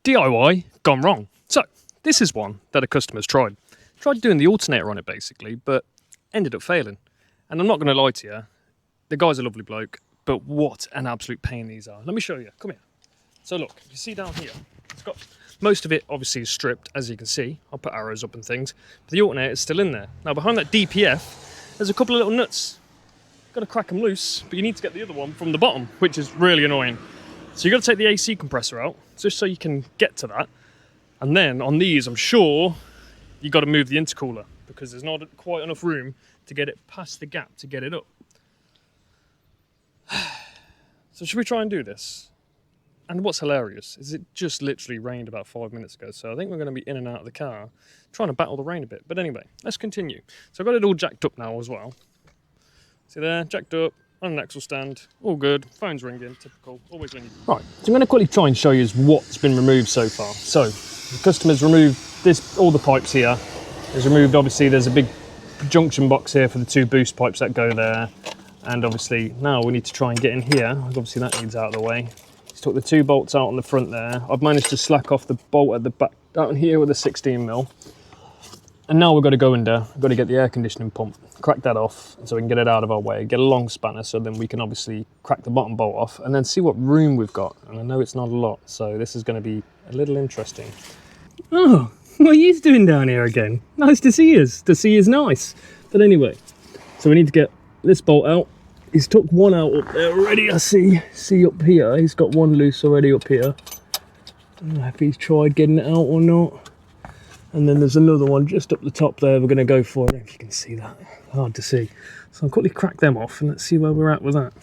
DIY gone wrong. So this is one that a customer's tried doing the alternator on it basically, but ended up failing. And I'm not going to lie to you, the guy's a lovely bloke, but what an absolute pain these are. Let me show you. Come here. So look, you see down here, it's got most of it obviously is stripped, as you can see. I'll put arrows up and things, but the alternator is still in there. Now behind that DPF, there's a couple of little nuts. Got to crack them loose, but you need to get the other one from the bottom, which is really annoying. So you've got to take the AC compressor out, just so you can get to that. And then on these, I'm sure you've got to move the intercooler, because there's not quite enough room to get it past the gap to get it up. So should we try and do this? And what's hilarious is it just literally rained about 5 minutes ago, so I think we're going to be in and out of the car trying to battle the rain a bit. But anyway, let's continue. So I've got it all jacked up now as well. See there, jacked up on an axle stand, all good. Phone's ringing, typical, always ringing. Right, so I'm going to quickly try and show you what's been removed so far. So the customer's removed all the pipes here. There's removed, obviously, there's a big junction box here for the 2 boost pipes that go there. And obviously now we need to try and get in here. Obviously that needs out of the way. He's took the 2 bolts out on the front there. I've managed to slack off the bolt at the back down here with a 16mm. And now we've got to go in there. We've got to get the air conditioning pump, crack that off so we can get it out of our way, get a long spanner so then we can obviously crack the bottom bolt off and then see what room we've got. And I know it's not a lot, so this is going to be a little interesting. Oh, what are you doing down here again? Nice to see you. To see is nice. But anyway, so we need to get this bolt out. He's took one out up there already, I see. See up here, he's got one loose already up here. Don't know if he's tried getting it out or not. And then there's another one just up the top there we're going to go for. I don't know if you can see that. Hard to see. So I'll quickly crack them off and let's see where we're at with that.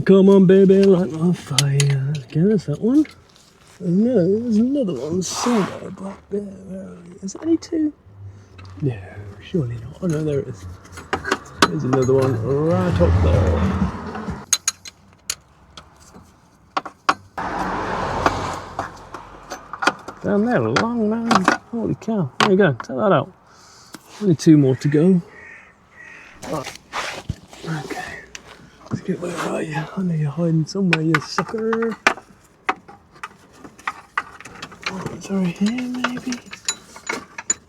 Come on, baby, light my fire. Again, there's that one. No, there's another one somewhere back there. Is there any 2? No, surely not. Oh no, there it is. There's another one right up there. Down there, long man. Holy cow. There you go, take that out. Only 2 more to go. Right. Okay. Let's get, where are you? I know you're hiding somewhere, you sucker. Oh, it's over here, maybe?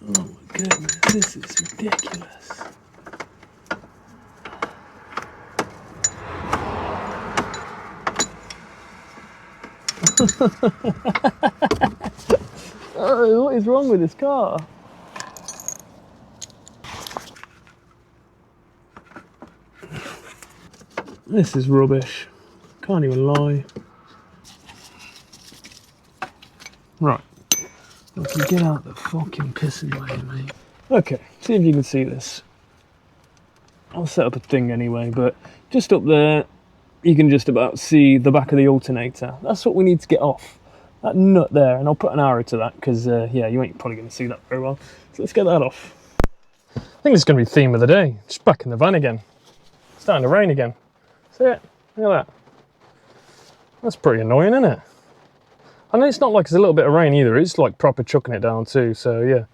Oh my goodness, this is ridiculous. Oh, what is wrong with this car? This is rubbish. Can't even lie. Right. Okay, get out the fucking pissing way, mate. Okay, see if you can see this. I'll set up a thing anyway, but just up there, you can just about see the back of the alternator. That's what we need to get off. That nut there, and I'll put an arrow to that because, yeah, you ain't probably going to see that very well. So let's get that off. I think this is going to be the theme of the day. Just back in the van again. It's starting to rain again. See it? Look at that. That's pretty annoying, isn't it? I know it's not like it's a little bit of rain either. It's like proper chucking it down too, so yeah.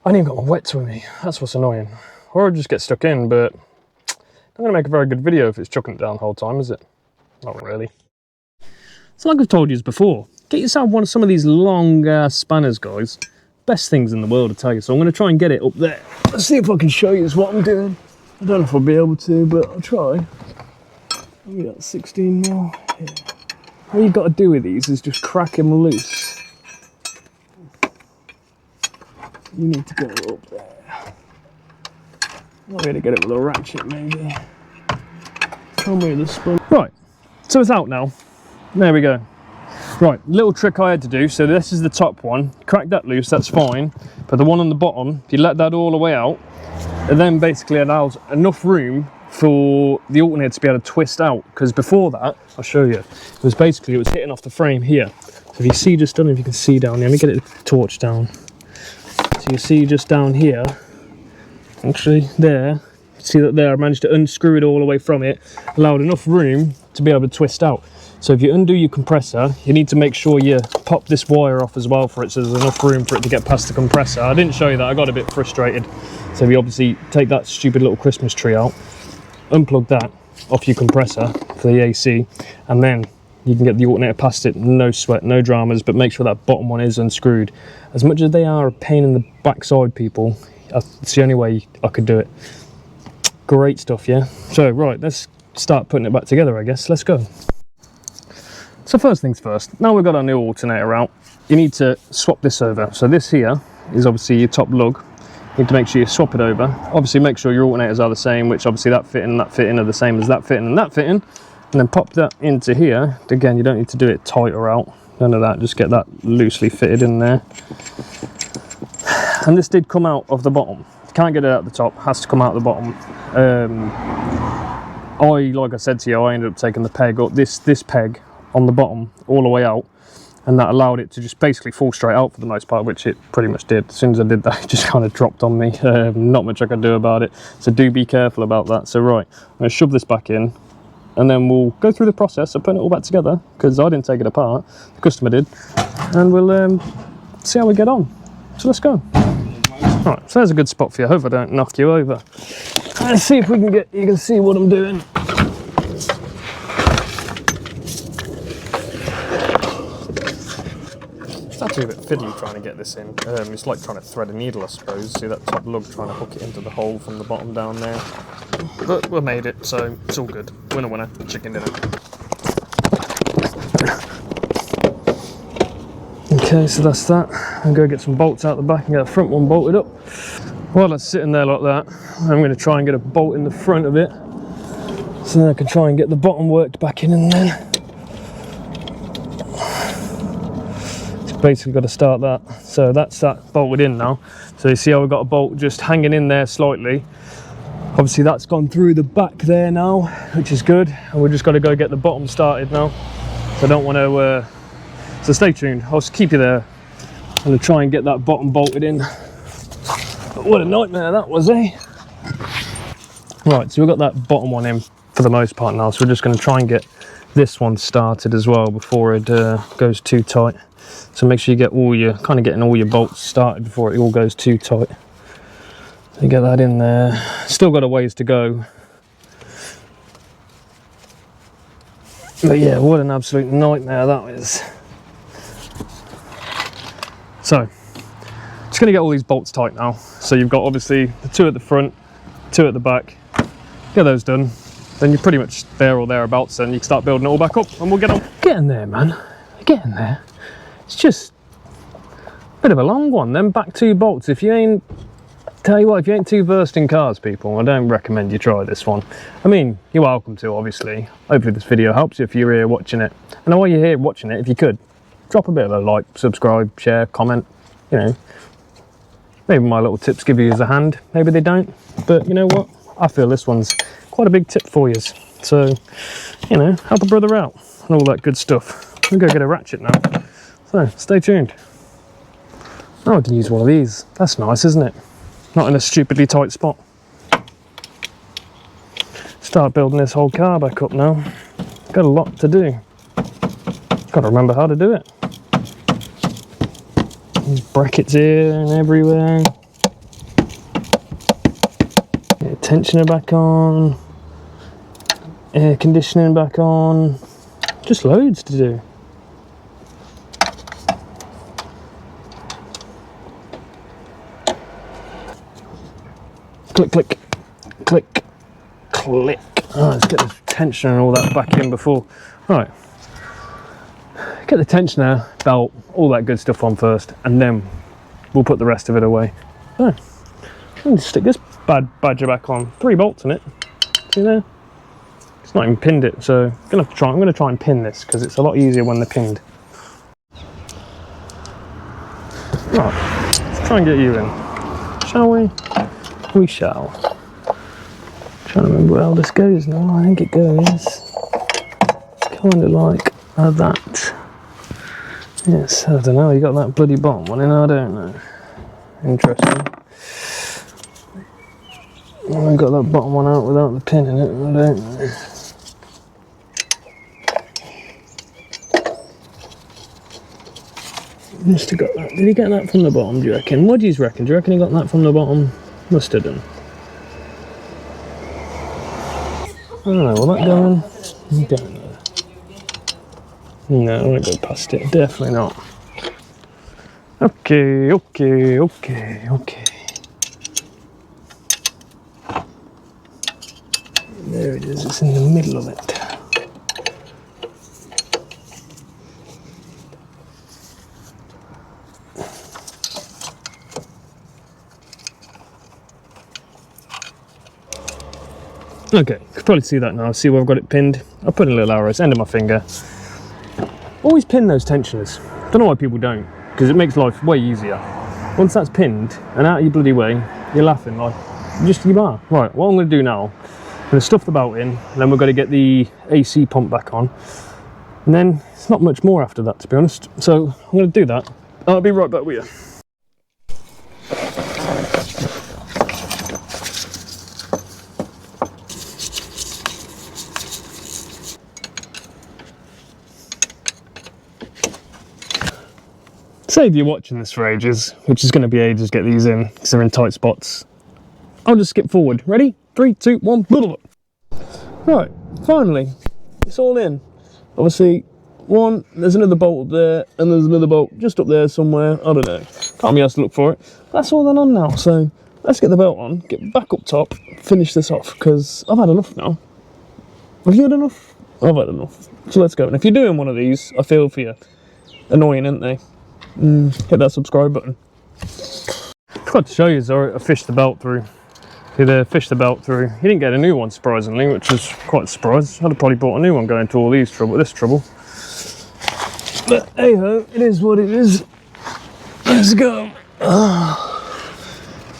I ain't even got my wets with me. That's what's annoying. Or I'll just get stuck in, but I'm going to make a very good video if it's chucking it down the whole time, is it? Not really. So like I've told you before, get yourself some of these long spanners, guys. Best things in the world, I tell you. So I'm going to try and get it up there. Let's see if I can show you what I'm doing. I don't know if I'll be able to, but I'll try. We got 16mm. Yeah. All you've got to do with these is just crack them loose. You need to get it up there. I'm going to get it with a ratchet, maybe. Come with the spun. Right, so it's out now. There we go. Right, little trick I had to do. So this is the top one. Crack that loose, that's fine. But the one on the bottom, if you let that all the way out, it then basically allows enough room for the alternator to be able to twist out. Because before that, I'll show you, it was hitting off the frame here. So if you see, just don't know if you can see down here. Let me get it torch down. So you see just down here, actually there, see that there, I managed to unscrew it all the way from it, allowed enough room to be able to twist out. So if you undo your compressor, you need to make sure you pop this wire off as well for it, so there's enough room for it to get past the compressor. I didn't show you that, I got a bit frustrated. So you obviously take that stupid little Christmas tree out, unplug that off your compressor for the AC, and then you can get the alternator past it, no sweat, no dramas, but make sure that bottom one is unscrewed. As much as they are a pain in the backside, people, it's the only way I could do it. Great stuff, yeah? So, right, let's start putting it back together, I guess. Let's go. So first things first, now we've got our new alternator out, you need to swap this over. So this here is obviously your top lug. You need to make sure you swap it over. Obviously make sure your alternators are the same, which obviously that fitting and that fitting are the same as that fitting and that fitting. And then pop that into here. Again, you don't need to do it tight or out, none of that, just get that loosely fitted in there. And this did come out of the bottom. You can't get it out the top, has to come out the bottom. Like I said to you, I ended up taking the peg up, this peg on the bottom all the way out, and that allowed it to just basically fall straight out for the most part, which it pretty much did. As soon as I did that, it just kind of dropped on me. Not much I could do about it, so do be careful about that. So right, I'm going to shove this back in, and then we'll go through the process of putting it all back together, because I didn't take it apart, the customer did, and we'll see how we get on. So let's go. Right, so there's a good spot for you. I hope I don't knock you over. Let's see if we can get, you can see what I'm doing. It's actually a bit fiddly trying to get this in. It's like trying to thread a needle, I suppose. See that top lug, trying to hook it into the hole from the bottom down there. But we made it, so it's all good. Winner, winner, chicken dinner. Okay, so that's that. I'm going to get some bolts out the back and get the front one bolted up. While it's sitting there like that, I'm going to try and get a bolt in the front of it, so then I can try and get the bottom worked back in there. Basically got to start that. So that's that bolted in now. So you see how we've got a bolt just hanging in there slightly. Obviously that's gone through the back there now, which is good, and we've just got to go get the bottom started now. So I don't want to so stay tuned, I'll just keep you there. I'm going to try and get that bottom bolted in. But what a nightmare that was, eh? Right, so we've got that bottom one in for the most part now, so we're just going to try and get this one started as well before it goes too tight. So make sure you get all your, kind of getting all your bolts started before it all goes too tight. So you get that in there. Still got a ways to go. But yeah, what an absolute nightmare that is. So, just going to get all these bolts tight now. So you've got obviously the two at the front, two at the back. Get those done. Then you're pretty much there or thereabouts, and you can start building it all back up, and we'll get on. Get in there, man. Get in there. It's just a bit of a long one. Then back two bolts. If you ain't, tell you what, if you ain't too versed in cars, people, I don't recommend you try this one. I mean, you're welcome to, obviously. Hopefully this video helps you if you're here watching it. And while you're here watching it, if you could, drop a bit of a like, subscribe, share, comment, you know. Maybe my little tips give you a hand, maybe they don't. But you know what? I feel this one's quite a big tip for you. So, you know, help a brother out and all that good stuff. I'm gonna go get a ratchet now. So, stay tuned. Oh, I can use one of these. That's nice, isn't it? Not in a stupidly tight spot. Start building this whole car back up now. Got a lot to do. Got to remember how to do it. There's brackets here and everywhere. Get tensioner back on. Air conditioning back on. Just loads to do. Click, click, click, click. Oh, let's get the tensioner and all that back in before. Right. Get the tensioner, belt, all that good stuff on first, and then we'll put the rest of it away. So, I'm going to stick this bad badger back on. 3 bolts in it. See there? It's not even pinned it, so I'm going to try and pin this because it's a lot easier when they're pinned. Right, let's try and get you in. Shall we? We shall. Trying to remember how this goes now. I think it goes kind of like that. Yes, I don't know. You got that bloody bottom one in. I don't know. Interesting. I got that bottom one out without the pin in it. I don't know. Must have got that. Did he get that from the bottom, do you reckon? What do you reckon? Do you reckon he got that from the bottom? Must have done. I don't know, will that go in? I don't know. No, I won't go past it. Definitely not. Okay, okay, okay, okay. There it is, it's in the middle of it. Okay, you can probably see that now. See where I've got it pinned? I'll put in a little arrow, it's the end of my finger. Always pin those tensioners. Don't know why people don't, because it makes life way easier. Once that's pinned and out of your bloody way, you're laughing like, you are. Right, what I'm going to do now, I'm going to stuff the belt in, and then we're going to get the AC pump back on. And then it's not much more after that, to be honest. So I'm going to do that. I'll be right back with you. Save you watching this for ages, which is going to be ages to get these in, because they're in tight spots. I'll just skip forward. Ready? 3, 2, 1, blah, blah. Right, finally, it's all in. Obviously, there's another bolt up there, and there's another bolt just up there somewhere. I don't know. Can't be asked to look for it. That's all done on now, so let's get the belt on, get back up top, finish this off, because I've had enough now. Have you had enough? I've had enough. So let's go. And if you're doing one of these, I feel for you. Annoying, aren't they? Hit that subscribe button. I forgot to show you, I fished the belt through. Fished the belt through. He didn't get a new one, surprisingly, which was quite a surprise. I'd have probably bought a new one going to all this trouble. But hey ho, it is what it is. Let's go.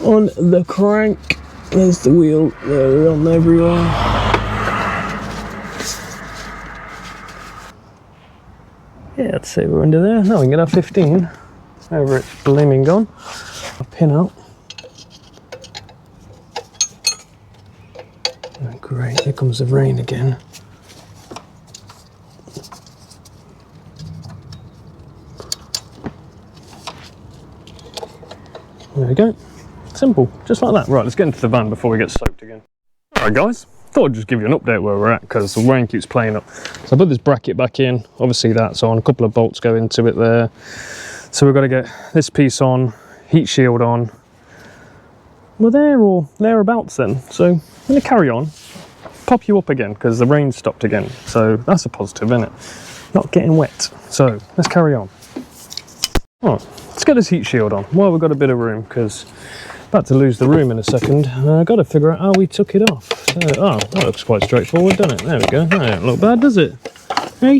On the crank. There's the wheel. There we're on everywhere. Yeah, I'd say we're under there. Now we can get our 15 over it's blaming gone. A pin out. Oh, great, here comes the rain again. There we go. Simple, just like that. Right, let's get into the van before we get soaked again. Alright guys, thought I'd just give you an update where we're at because the rain keeps playing up. So I put this bracket back in, obviously that's on, a couple of bolts go into it there. So we've got to get this piece on, heat shield on. We're there or thereabouts then. So I'm going to carry on, pop you up again because the rain stopped again. So that's a positive, isn't it? Not getting wet. So let's carry on. Alright, let's get this heat shield on while we've got a bit of room because about to lose the room in a second. I've got to figure out how we took it off. So, oh, that looks quite straightforward, doesn't it? There we go. That don't look bad, does it? Hey,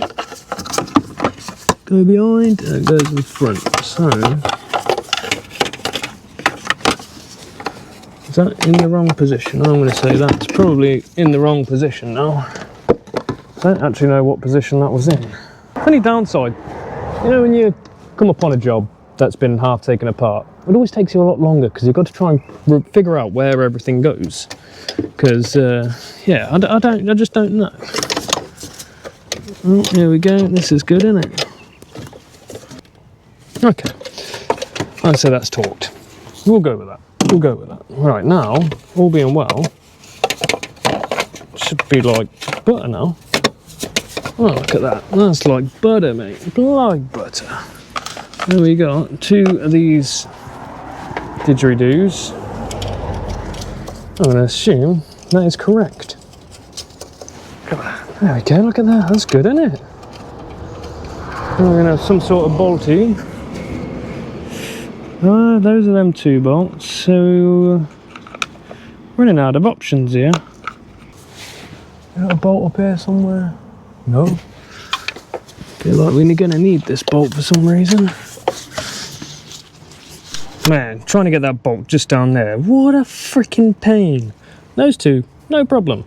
go behind and it goes in front. So, is that in the wrong position? I'm going to say that's probably in the wrong position now. I don't actually know what position that was in. Only downside, you know when you come upon a job that's been half taken apart, it always takes you a lot longer because you've got to try and figure out where everything goes. Because yeah, I just don't know. Oh, there we go. This is good, isn't it? Okay, I'd say that's torqued. We'll go with that. We'll go with that. Right now, all being well, should be like butter now. Oh, look at that. That's like butter, mate. Like butter. There we got 2 of these didgeridoos. I'm going to assume that is correct. There we go, look at that. That's good, isn't it? And we're going to have some sort of bolty. Those are them 2 bolts. So, running out of options here. Got a bolt up here somewhere? No. Feel like we're going to need this bolt for some reason. Man, trying to get that bolt just down there. What a freaking pain. Those 2, no problem.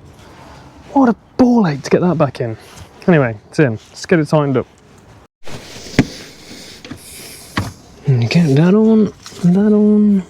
What a ball ache to get that back in. Anyway, it's in. Let's get it tightened up. And get that on, that on.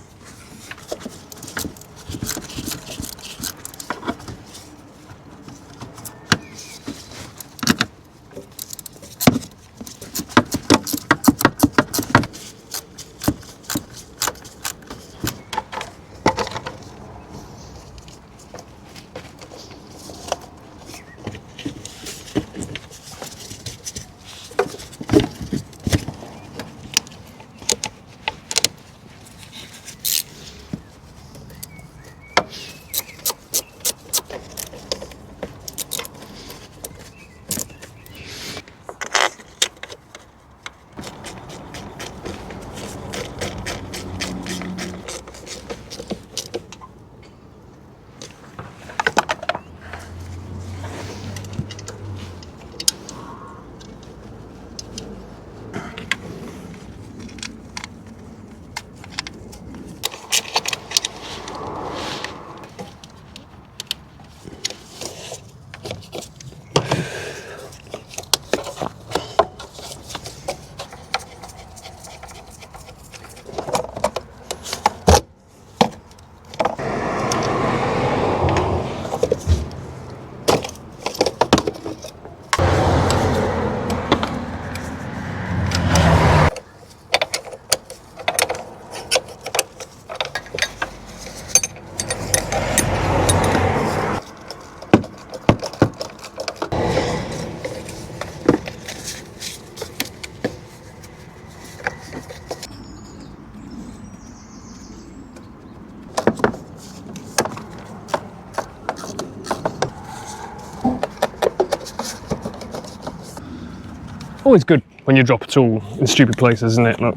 Always good when you drop a tool in stupid places, isn't it? Look,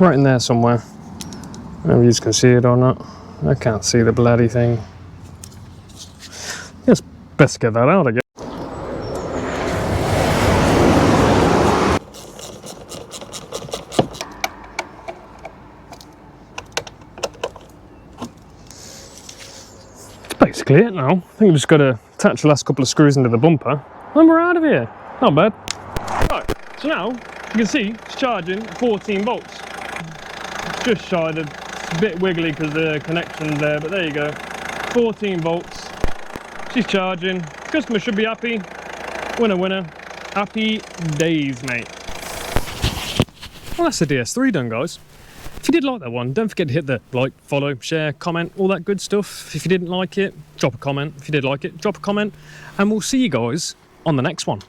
right in there somewhere. Maybe you can see it or not. I can't see the bloody thing. Yes, best get that out, I guess. It's basically it now. I think we've just got to attach the last couple of screws into the bumper and we're out of here. Not bad. Right, so now you can see it's charging 14 volts. Just shy of, it's a bit wiggly because the connection's there, but there you go. 14 volts. She's charging. Customer should be happy. Winner, winner. Happy days, mate. Well, that's the DS3 done, guys. If you did like that one, don't forget to hit the like, follow, share, comment, all that good stuff. If you didn't like it, drop a comment. If you did like it, drop a comment. And we'll see you guys on the next one.